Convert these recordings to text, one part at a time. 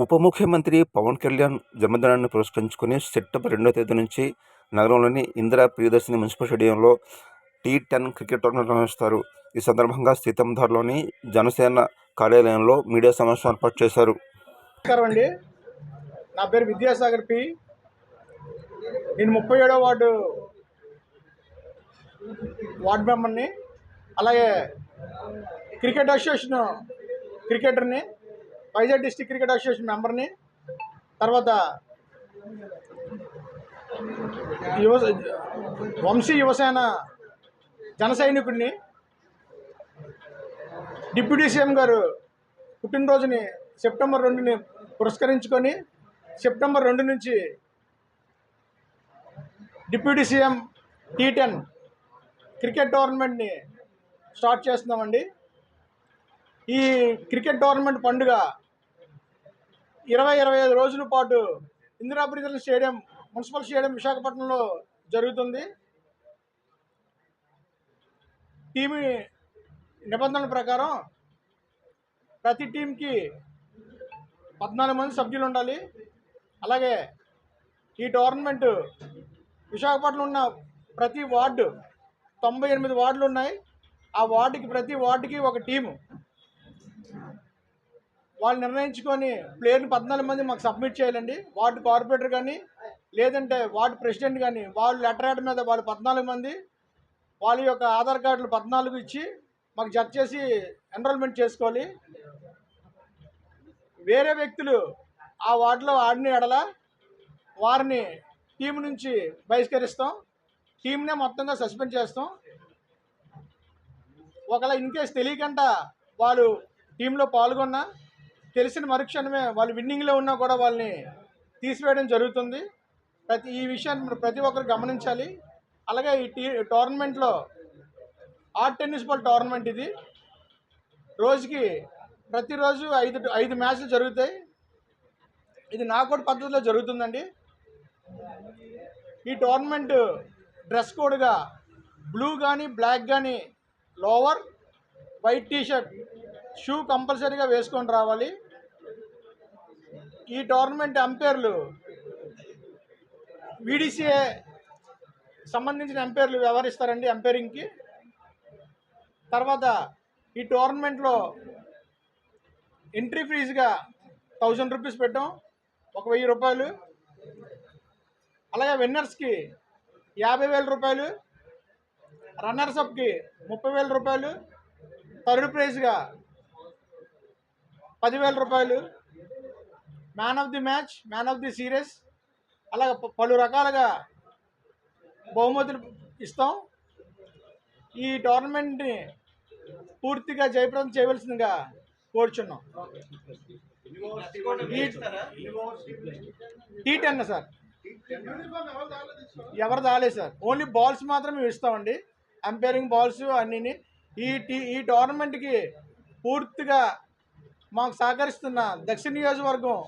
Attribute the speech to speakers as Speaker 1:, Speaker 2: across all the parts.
Speaker 1: ఉప ముఖ్యమంత్రి పవన్ కళ్యాణ్ జన్మదినాన్ని పురస్కరించుకుని సెప్టెంబర్ 2వ తేదీ నుంచి నగరంలోని ఇందిరా ప్రియదర్శిని మున్సిపల్ స్టేడియంలో T10 క్రికెట్ టోర్నమెంట్ నిర్వహిస్తారు. ఈ సందర్భంగా సీతంధార్లోని జనసేన కార్యాలయంలో మీడియా సమావేశం ఏర్పాటు చేశారు.
Speaker 2: నమస్కారం అండి, నా పేరు విద్యాసాగర్ పి. నేను 37వ వార్డు మెంబర్ని, అలాగే క్రికెట్ అసోసియేషన్ క్రికెటర్ని, వైజాగ్ డిస్ట్రిక్ట్ క్రికెట్ అసోసియేషన్ మెంబర్ని, తర్వాత వంశీ యువసేన జన సైనికుడిని. డిప్యూటీ సీఎం గారు పుట్టినరోజుని సెప్టెంబర్ 2ని పురస్కరించుకొని సెప్టెంబర్ 2 నుంచి డిప్యూటీ సీఎం T10 క్రికెట్ టోర్నమెంట్ని స్టార్ట్ చేస్తున్నామండి. ఈ క్రికెట్ టోర్నమెంట్ పండుగ 20-25 రోజుల పాటు Indira Priyadarshini stadium, municipal stadium విశాఖపట్నంలో జరుగుతుంది. టీము నిబంధనల ప్రకారం ప్రతి టీంకి 14 మంది సభ్యులు ఉండాలి. అలాగే ఈ టోర్నమెంట్ విశాఖపట్నంలో ఉన్న ప్రతి వార్డు 98 వార్డులు ఉన్నాయి. ఆ ప్రతి వార్డుకి ఒక టీము వాళ్ళు నిర్ణయించుకొని ప్లేయర్ని 14 మంది మాకు సబ్మిట్ చేయాలండి. వార్డు కార్పొరేటర్ కానీ లేదంటే వార్డు ప్రెసిడెంట్ కానీ వాళ్ళు లెటర్ హెడ్ మీద వాళ్ళు 14 మంది వాళ్ళ యొక్క ఆధార్ కార్డులు 14 ఇచ్చి మాకు జత చేసి ఎన్రోల్మెంట్ చేసుకోవాలి. వేరే వ్యక్తులు ఆ వార్డులో ఆడిన ఎడల వారిని టీం నుంచి బహిష్కరిస్తాం, టీంనే మొత్తంగా సస్పెండ్ చేస్తాం. ఒకవేళ ఇన్కేస్ తెలియకుండా వాళ్ళు టీంలో పాల్గొన్నా తెలిసిన మరుక్షణమే వాళ్ళు విన్నింగ్లో ఉన్నా కూడా వాళ్ళని తీసివేయడం జరుగుతుంది. ఈ విషయాన్ని ప్రతి ఒక్కరు గమనించాలి. అలాగే ఈ టోర్నమెంట్లో ఆర్ట్ టెన్నిస్ బాల్ టోర్నమెంట్ ఇది. రోజుకి ప్రతిరోజు 5 మ్యాచ్లు జరుగుతాయి. ఇది నాకౌట్ పద్ధతిలో జరుగుతుందండి. ఈ టోర్నమెంట్ డ్రెస్ కోడ్గా బ్లూ కానీ బ్లాక్ కానీ లోవర్, వైట్ టీషర్ట్, షూ కంపల్సరీగా వేసుకొని రావాలి. ఈ టోర్నమెంట్ అంపైర్లు VDCA సంబంధించిన అంపైర్లు వ్యవహరిస్తారండి అంపైరింగ్కి. తర్వాత ఈ టోర్నమెంట్లో ఎంట్రీ ఫీజుగా 1000 రూపీస్ పెట్టాం, 1000 రూపాయలు. అలాగే విన్నర్స్కి 50,000 రూపాయలు, రన్నర్స్అప్కి 30,000 రూపాయలు, థర్డ్ ప్రైజ్గా 10,000 రూపాయలు, man of the match, man of the series, అలాగే పలు రకాలుగా బహుమతులు ఇస్తాం. ఈ టోర్నమెంట్ని పూర్తిగా జయప్రదం చేయవలసిందిగా కోరుచున్నాం. T10 సార్, ఎవరు రాలేదు సార్, ఓన్లీ బాల్స్ మాత్రమే ఇస్తామండి, అంపైరింగ్ బాల్స్ అన్నీ. ఈ టోర్నమెంట్కి పూర్తిగా మాకు సహకరిస్తున్న దక్షిణ నియోజకవర్గం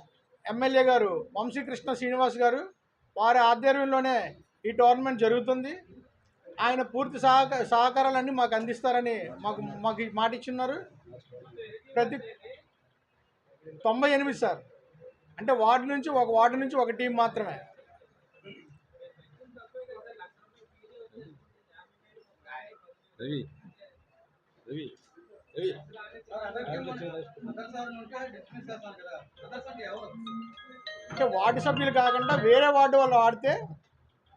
Speaker 2: ఎమ్మెల్యే గారు వంశీకృష్ణ శ్రీనివాస్ గారు, వారి ఆధ్వర్యంలోనే ఈ టోర్నమెంట్ జరుగుతుంది. ఆయన పూర్తి సహకారాలన్నీ మాకు అందిస్తారని మాకు మాట ఇచ్చున్నారు. ప్రతి 98 సార్, అంటే ఒక వార్డు నుంచి ఒక టీం మాత్రమే. అంటే వార్డు సభ్యులు కాకుండా వేరే వార్డు వాళ్ళు ఆడితే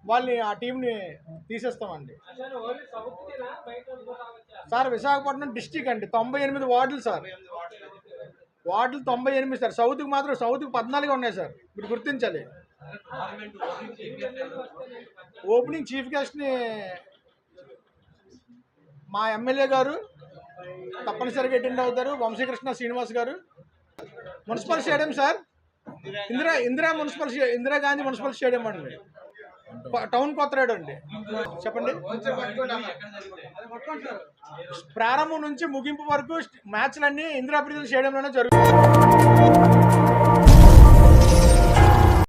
Speaker 2: వాళ్ళని ఆ టీంని తీసేస్తామండి. సార్ విశాఖపట్నం డిస్టిక్ అండి, 98 వార్డులు సార్, వార్డులు 98 సార్. సౌత్కి 14 ఉన్నాయి సార్, మీరు గుర్తించాలి. ఓపెనింగ్ చీఫ్ గెస్ట్ని మా ఎమ్మెల్యే గారు తప్పనిసరిగా అటెండ్ అవుతారు, వంశీకృష్ణ శ్రీనివాస్ గారు. Municipal stadium sir, Indira Gandhi municipal stadium అండి, టౌన్ కొత్తరేడు అండి. చెప్పండి. ప్రారంభం నుంచి ముగింపు వరకు మ్యాచ్లన్నీ ఇందిరా ప్రియదర్శిని స్టేడియంలోనే జరుగుతాయి.